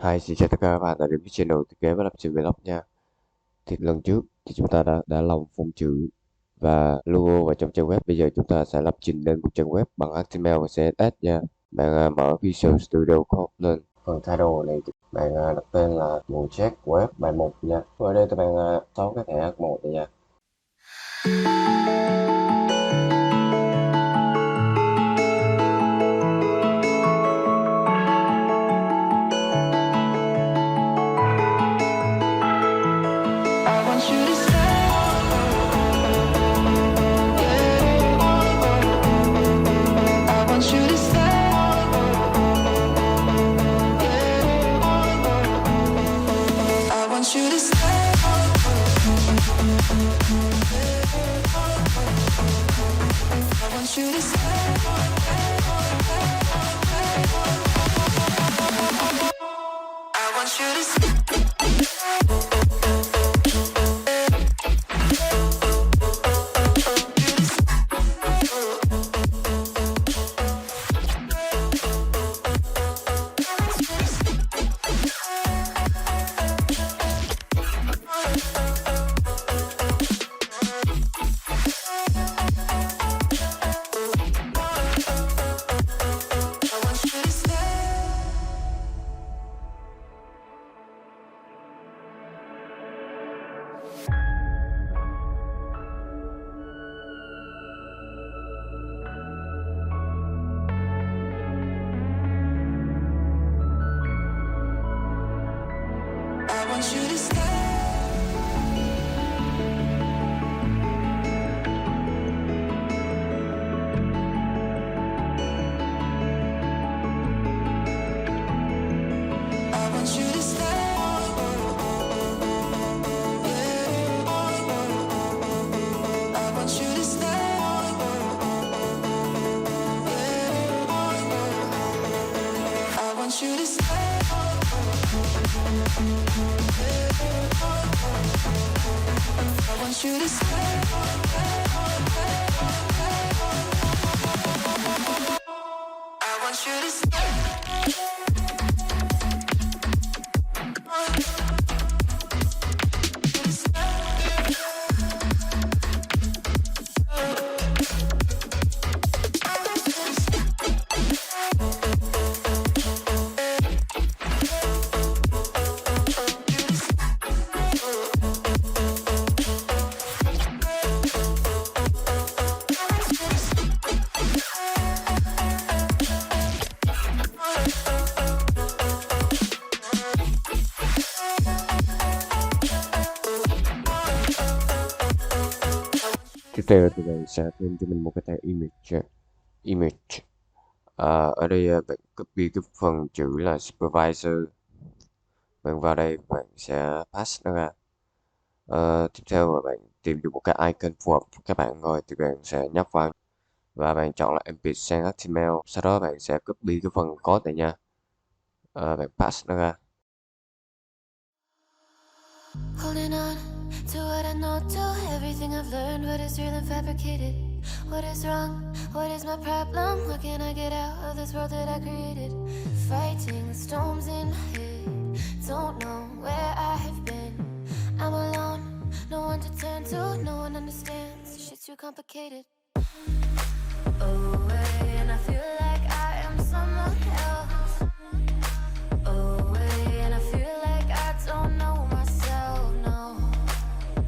Hi, xin chào tất cả các bạn đã đến với channel thiết kế và lập trình vlog nha. Thì lần trước thì chúng ta đã làm phông chữ và logo vào trong trang web. Bây giờ chúng ta sẽ lập trình lên một trang web bằng HTML và CSS nha. Bạn mở Visual Studio Code lên. Phần title này bạn đặt tên là project web bài 1 nha. Ở đây các bạn xóa cái thẻ H1 này nha. Tiếp theo thì bạn sẽ thêm cho mình một cái tag image. Ở đây bạn copy cái phần chữ là supervisor, bạn vào đây bạn sẽ pass nó ra. Tiếp theo là bạn tìm được một cái icon phù hợp với các bạn rồi thì bạn sẽ nhấp vào và bạn chọn là ampersand HTML, sau đó bạn sẽ copy cái phần code này nha. Bạn pass nó ra. Holding on to what I know, to everything I've learned, what is real and fabricated. What is wrong? What is my problem? How can I get out of this world that I created? Fighting the storms in my head, don't know where I have been. I'm alone, no one to turn to, no one understands. Shit's too complicated. Away, and I feel like I am someone else. Away, and I feel like I don't know myself, no.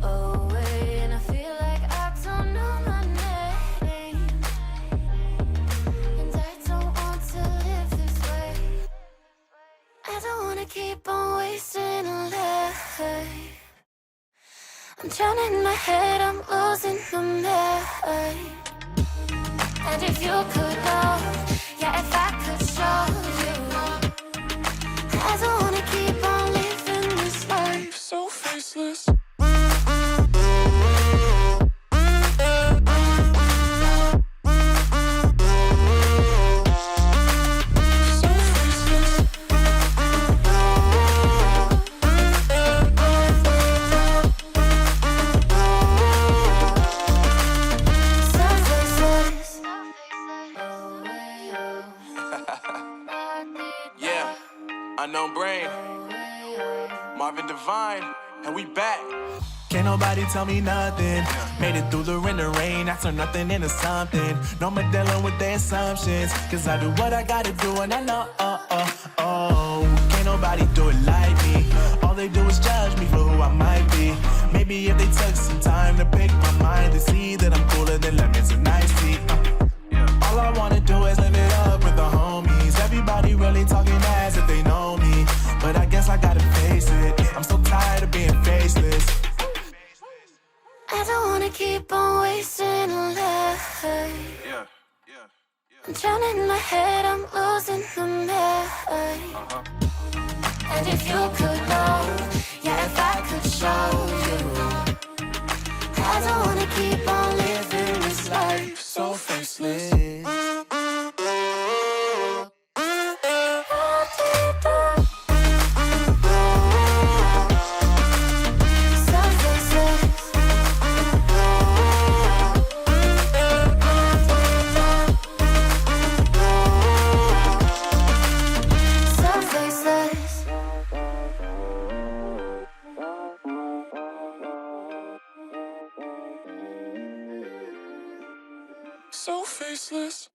Away, and I feel like I don't know my name. And I don't want to live this way. I don't wanna keep on wasting a life. I'm drowning in my head, I'm losing my mind. And if you could know, yeah, if I could show you, I don't wanna keep on living this life so faceless. So faceless. Unknown Brain, Marvin Devine, and we back. Can't nobody tell me nothing. Made it through the rain and rain. I turn nothing into something. No more dealing with their assumptions. Cause I do what I gotta do and I know. Can't nobody do it like me. All they do is judge me for who I might be. Maybe if they took some time to pick my mind, they see that I'm cooler than lemons and iced tea. All I wanna do is live it up with the homies. Everybody really talking as if they know me. But I guess I gotta face it. I'm so tired of being faceless. I don't wanna keep on wasting life. I'm drowning in my head, I'm losing the mind. And if you could know, yeah, if I could show you, I don't wanna keep on living this life So faceless. So faceless.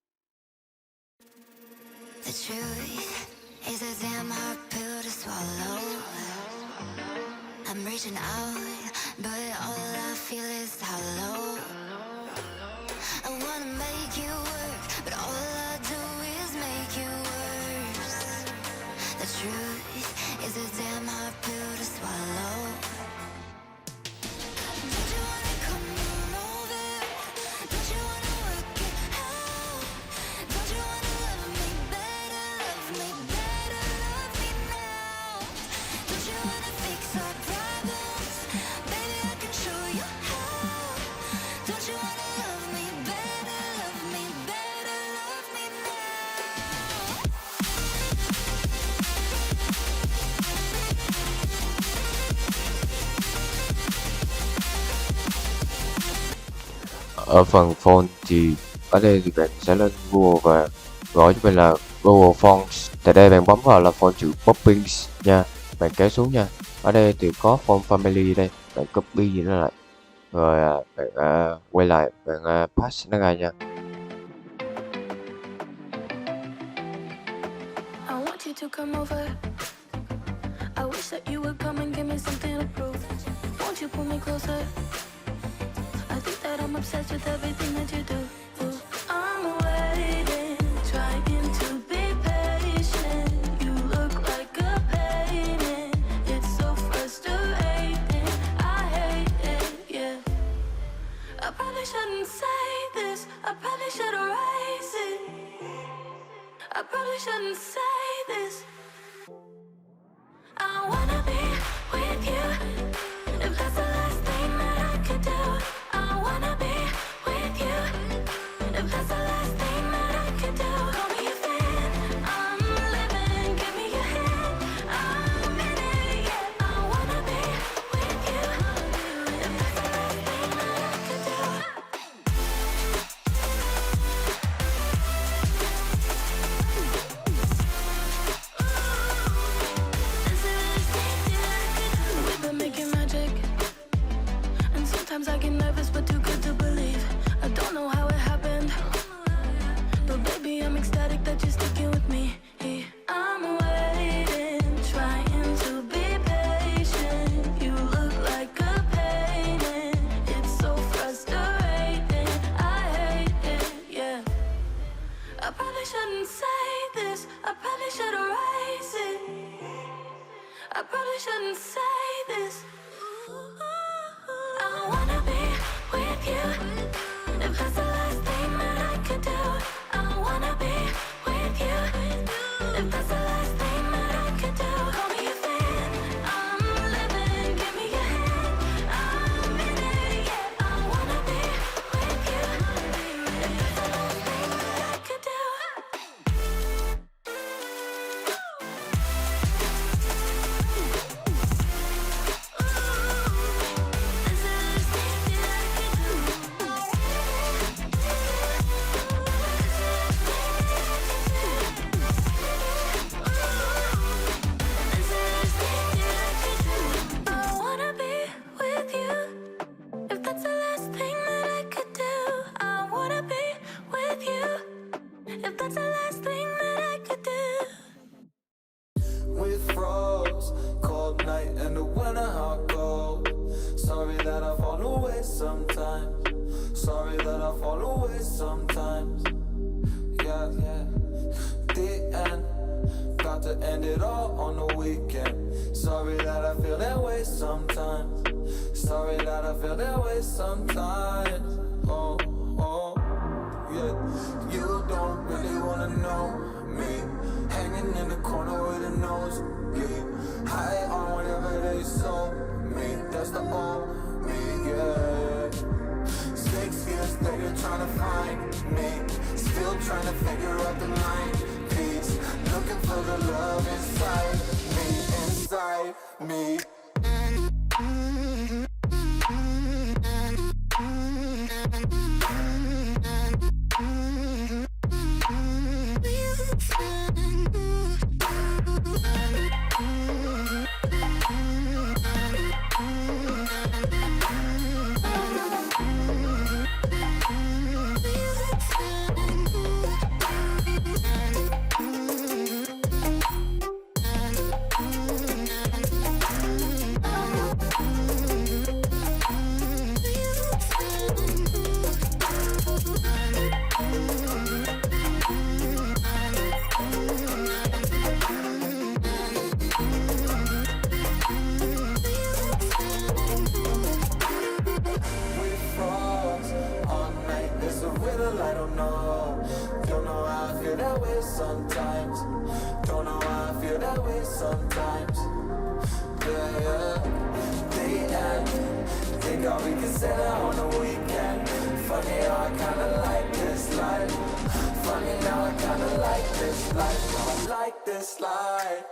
The truth is a damn hard pill to swallow. I'm reaching out, but all I feel is hollow. I wanna make you work, but all I do is make you worse. The truth is a damn hard pill to swallow. Don't you wanna come on over? Don't you wanna work it out? Don't you wanna love me better, love me better, love me now? Don't you wanna fix our problems? Baby, I can show you how. Don't you wanna love me better, love me better, love me now? Ở phần phone thì ở đây thì bạn sẽ lên Google và gọi cho mình là Google Fonts. Tại đây bạn bấm vào là font chữ Poppins nha, bạn kéo xuống nha. Ở đây thì có font family đây, bạn copy gì nó lại rồi bạn quay lại bạn paste nó ra nha. I want you to come over. I wish that you would come and give me something to prove. Won't you pull me closer? I think that I'm obsessed with everything that you do. I'm waiting, trying to be patient. You look like a painting. It's so frustrating. I hate it, yeah. I probably shouldn't say this. I probably should erase it. I probably shouldn't say this. I wanna be with you. If that's the last thing that I could do, I wanna be with you. If that's the last thing that I could do, call me a fan. I'm living, give me your hand. I'm in it, yeah. I wanna be with you. If that's the last thing that I could do. We've been making magic, and sometimes I get nervous but too good to believe. I don't know how it happened, but baby I'm ecstatic that you're sticking with me. I'm waiting, trying to be patient. You look like a painting. It's so frustrating. I hate it, yeah. I probably shouldn't say this. I probably should erase it. I probably shouldn't say this. I wanna be with you. If that's the last thing that I could do, I wanna be with you. If that's the last thing that I could do, call me a fan. I'm living, give me your hand. I'm in it, yeah. I wanna be with you. If that's the last thing that I could do. if that's the last thing that I could do. With froze, cold night and the winter hot cold. Sorry that I fall away sometimes. Sorry that I fall away sometimes. Yeah, yeah. The end, got to end it all on the weekend. Sorry that I feel that way sometimes. Sorry that I feel that way sometimes. Oh, oh, yeah. You don't really wanna know me. Hanging in the corner with a nosebleed. High on whatever they sold me. That's the old me, yeah. 6 years later trying to find me. Still trying to figure out the line piece. Looking for the love inside me, inside me. I don't know how I feel that way sometimes. Don't know how I feel that way sometimes. Yeah, yeah. The end. Think all we can set out on the weekend. Funny how I kinda like this life. Funny how I kinda like this life. I like this life.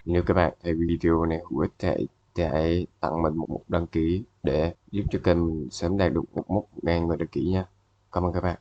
Nếu các bạn thấy video này hữu ích thì hãy tặng mình một mục đăng ký để giúp cho kênh mình sớm đạt được một mốc 1000 người đăng ký nha. Cảm ơn các bạn.